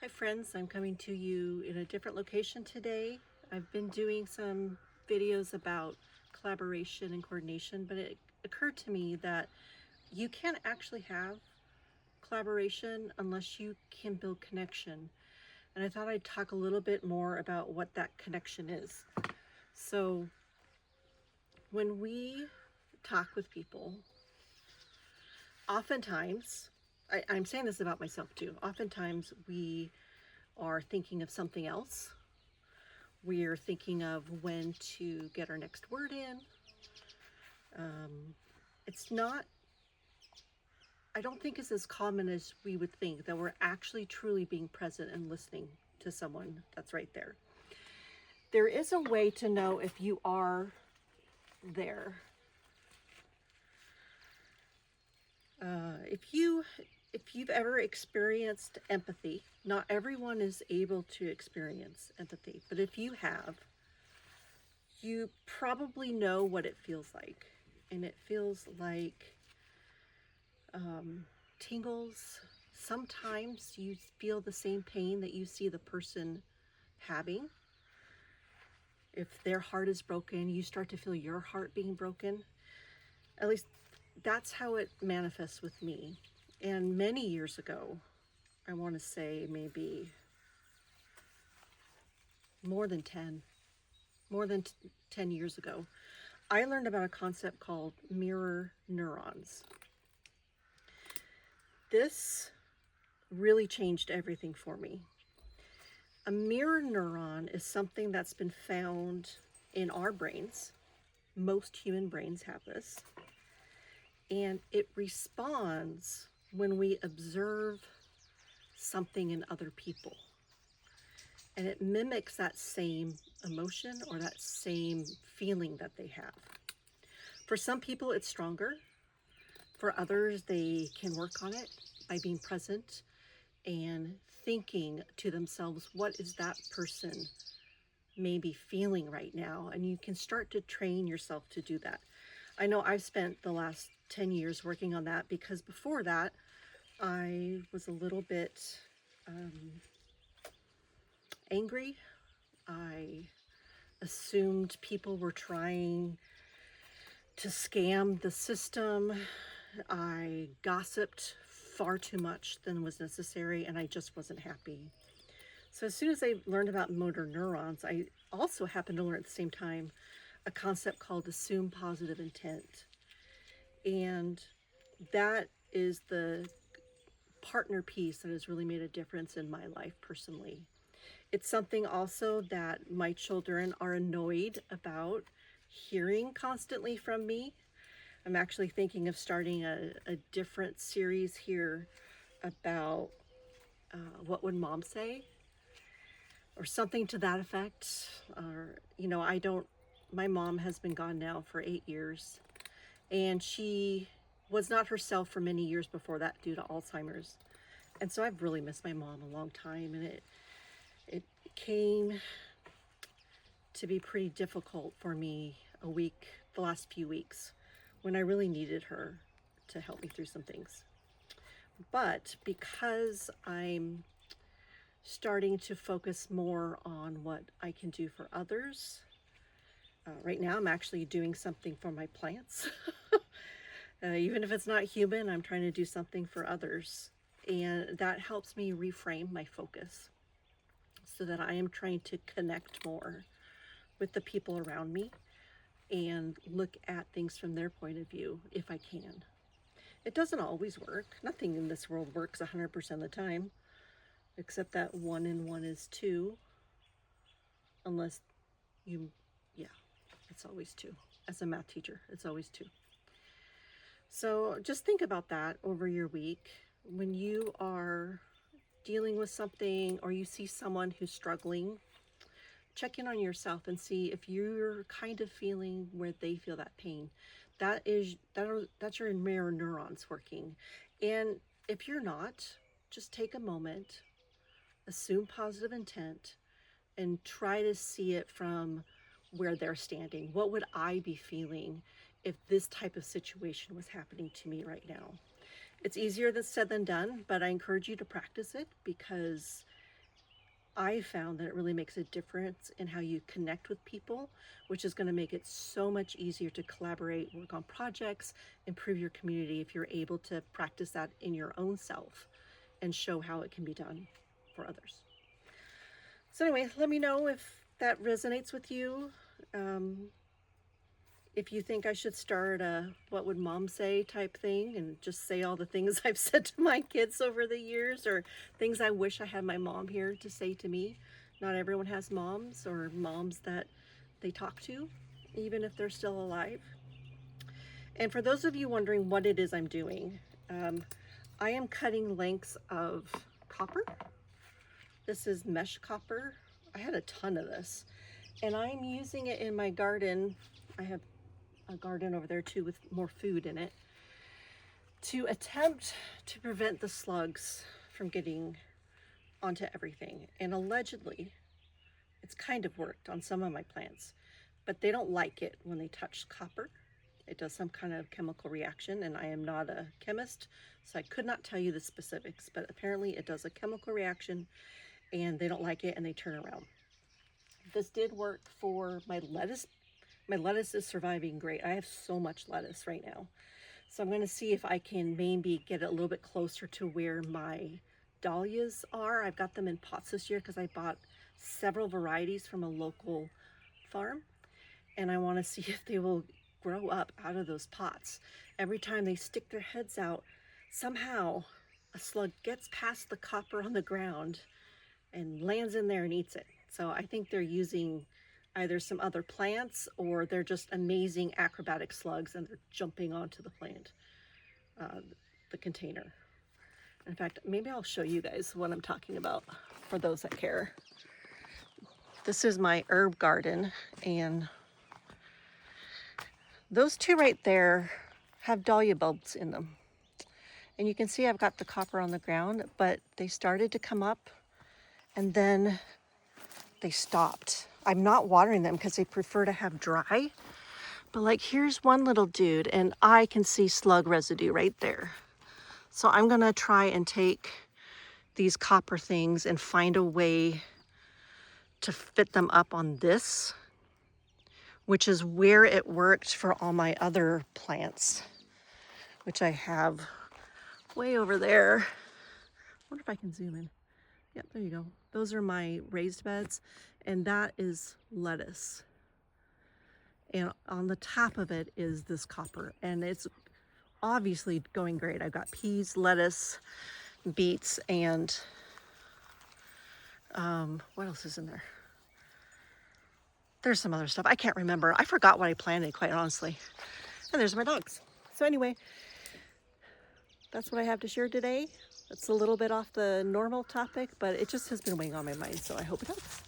Hi friends, I'm coming to you in a different location today. I've been doing some videos about collaboration and coordination, but it occurred to me that you can't actually have collaboration unless you can build connection. And I thought I'd talk a little bit more about what that connection is. So when we talk with people, oftentimes, I'm saying this about myself too, oftentimes we are thinking of something else. We're thinking of when to get our next word in. It's not, I don't think it's as common as we would think that we're actually truly being present and listening to someone that's right there. There is a way to know if you are there. If you've ever experienced empathy, not everyone is able to experience empathy, but if you have, you probably know what it feels like. And it feels like tingles. Sometimes you feel the same pain that you see the person having. If their heart is broken, you start to feel your heart being broken. At least that's how it manifests with me. And many years ago, I want to say maybe more than 10, more than 10 years ago, I learned about a concept called mirror neurons. This really changed everything for me. A mirror neuron is something that's been found in our brains. Most human brains have this. And it responds when we observe something in other people. And it mimics that same emotion or that same feeling that they have. For some people, it's stronger. For others, they can work on it by being present and thinking to themselves, what is that person maybe feeling right now? And you can start to train yourself to do that. I know I've spent the last 10 years working on that because before that, I was a little bit angry. I assumed people were trying to scam the system. I gossiped far too much than was necessary, and I just wasn't happy. So as soon as I learned about motor neurons, I also happened to learn at the same time a concept called assume positive intent. And that is the partner piece that has really made a difference in my life personally. It's something also that my children are annoyed about hearing constantly from me. I'm actually thinking of starting a different series here about what would mom say, or something to that effect. Or, my mom has been gone now for 8 years, and she was not herself for many years before that due to Alzheimer's. And so I've really missed my mom a long time, and it came to be pretty difficult for me the last few weeks, when I really needed her to help me through some things. But because I'm starting to focus more on what I can do for others, right now I'm actually doing something for my plants. Even if it's not human, I'm trying to do something for others. And that helps me reframe my focus so that I am trying to connect more with the people around me and look at things from their point of view if I can. It doesn't always work. Nothing in this world works 100% of the time, except that 1 and 1 is 2. Unless you, yeah, it's always 2. As a math teacher, it's always 2. So just think about that over your week. When you are dealing with something or you see someone who's struggling, check in on yourself and see if you're kind of feeling where they feel that pain. That's your mirror neurons working. And if you're not, just take a moment, assume positive intent, and try to see it from where they're standing. What would I be feeling if this type of situation was happening to me right now? It's easier said than done, but I encourage you to practice it because I found that it really makes a difference in how you connect with people, which is going to make it so much easier to collaborate, work on projects, improve your community if you're able to practice that in your own self and show how it can be done for others. So anyway, let me know if that resonates with you. If you think I should start a what would mom say type thing and just say all the things I've said to my kids over the years, or things I wish I had my mom here to say to me. Not everyone has moms, or moms that they talk to, even if they're still alive. And for those of you wondering what it is I'm doing, I am cutting lengths of copper. This is mesh copper. I had a ton of this, and I'm using it in my garden. I have a garden over there too with more food in it, to attempt to prevent the slugs from getting onto everything. And allegedly, it's kind of worked on some of my plants, but they don't like it when they touch copper. It does some kind of chemical reaction, and I am not a chemist, so I could not tell you the specifics, but apparently it does a chemical reaction and they don't like it and they turn around. This did work for my lettuce. My lettuce is surviving great. I have so much lettuce right now. So I'm going to see if I can maybe get it a little bit closer to where my dahlias are. I've got them in pots this year because I bought several varieties from a local farm, and I want to see if they will grow up out of those pots. Every time they stick their heads out, somehow a slug gets past the copper on the ground and lands in there and eats it. So I think they're using either some other plants, or they're just amazing acrobatic slugs and they're jumping onto the plant, the container. In fact, maybe I'll show you guys what I'm talking about for those that care. This is my herb garden, and those two right there have dahlia bulbs in them. And you can see I've got the copper on the ground, but they started to come up and then they stopped. I'm not watering them because they prefer to have dry. But like, here's one little dude and I can see slug residue right there. So I'm gonna try and take these copper things and find a way to fit them up on this, which is where it worked for all my other plants, which I have way over there. I wonder if I can zoom in. Yep, there you go. Those are my raised beds, and that is lettuce. And on the top of it is this copper, and it's obviously going great. I've got peas, lettuce, beets, and what else is in there? There's some other stuff. I can't remember. I forgot what I planted, quite honestly. And there's my dogs. So anyway, that's what I have to share today. It's a little bit off the normal topic, but it just has been weighing on my mind, so I hope it helps.